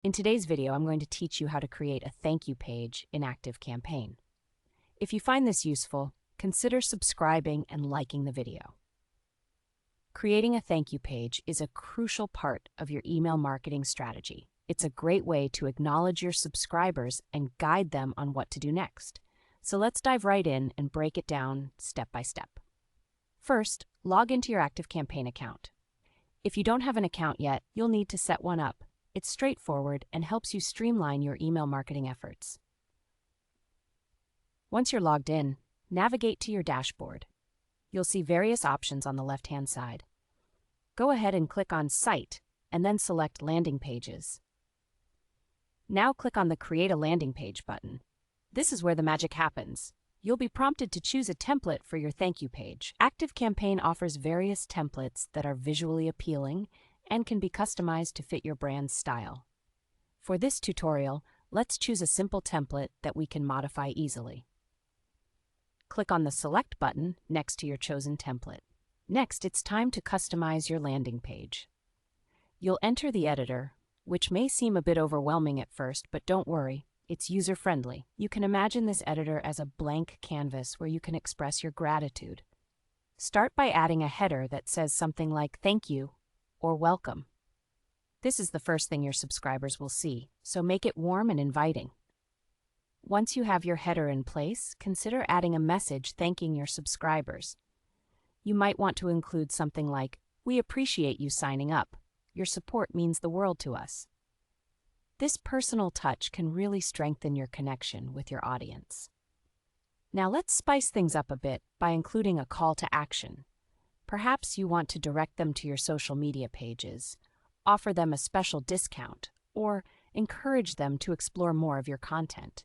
In today's video, I'm going to teach you how to create a thank you page in ActiveCampaign. If you find this useful, consider subscribing and liking the video. Creating a thank you page is a crucial part of your email marketing strategy. It's a great way to acknowledge your subscribers and guide them on what to do next. So let's dive right in and break it down step by step. First, log into your ActiveCampaign account. If you don't have an account yet, you'll need to set one up. It's straightforward and helps you streamline your email marketing efforts. Once you're logged in, navigate to your dashboard. You'll see various options on the left-hand side. Go ahead and click on Site, and then select Landing Pages. Now click on the Create a Landing Page button. This is where the magic happens. You'll be prompted to choose a template for your thank you page. ActiveCampaign offers various templates that are visually appealing and can be customized to fit your brand's style. For this tutorial, let's choose a simple template that we can modify easily. Click on the Select button next to your chosen template. Next, it's time to customize your landing page. You'll enter the editor, which may seem a bit overwhelming at first, but don't worry, it's user-friendly. You can imagine this editor as a blank canvas where you can express your gratitude. Start by adding a header that says something like "Thank you" or "Welcome." This is the first thing your subscribers will see, so make it warm and inviting. Once you have your header in place, consider adding a message thanking your subscribers. You might want to include something like, "We appreciate you signing up. Your support means the world to us." This personal touch can really strengthen your connection with your audience. Now let's spice things up a bit by including a call to action. Perhaps you want to direct them to your social media pages, offer them a special discount, or encourage them to explore more of your content.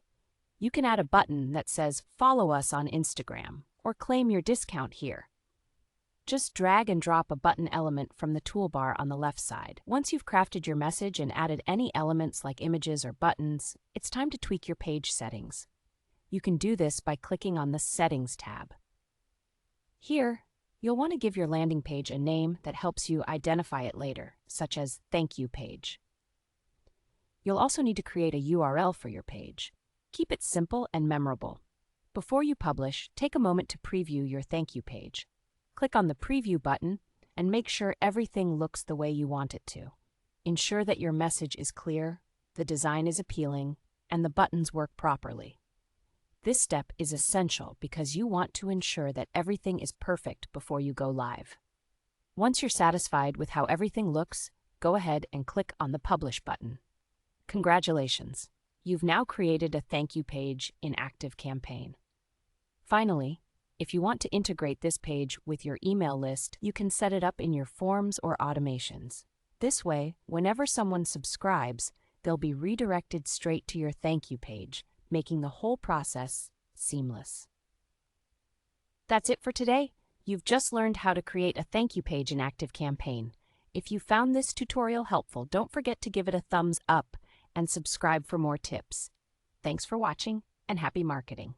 You can add a button that says "Follow us on Instagram" or "Claim your discount here." Just drag and drop a button element from the toolbar on the left side. Once you've crafted your message and added any elements like images or buttons, it's time to tweak your page settings. You can do this by clicking on the Settings tab. Here, you'll want to give your landing page a name that helps you identify it later, such as "Thank You Page." You'll also need to create a URL for your page. Keep it simple and memorable. Before you publish, take a moment to preview your thank you page. Click on the Preview button and make sure everything looks the way you want it to. Ensure that your message is clear, the design is appealing, and the buttons work properly. This step is essential because you want to ensure that everything is perfect before you go live. Once you're satisfied with how everything looks, go ahead and click on the Publish button. Congratulations! You've now created a thank you page in ActiveCampaign. Finally, if you want to integrate this page with your email list, you can set it up in your forms or automations. This way, whenever someone subscribes, they'll be redirected straight to your thank you page, making the whole process seamless. That's it for today. You've just learned how to create a thank you page in ActiveCampaign. If you found this tutorial helpful, don't forget to give it a thumbs up and subscribe for more tips. Thanks for watching, and happy marketing.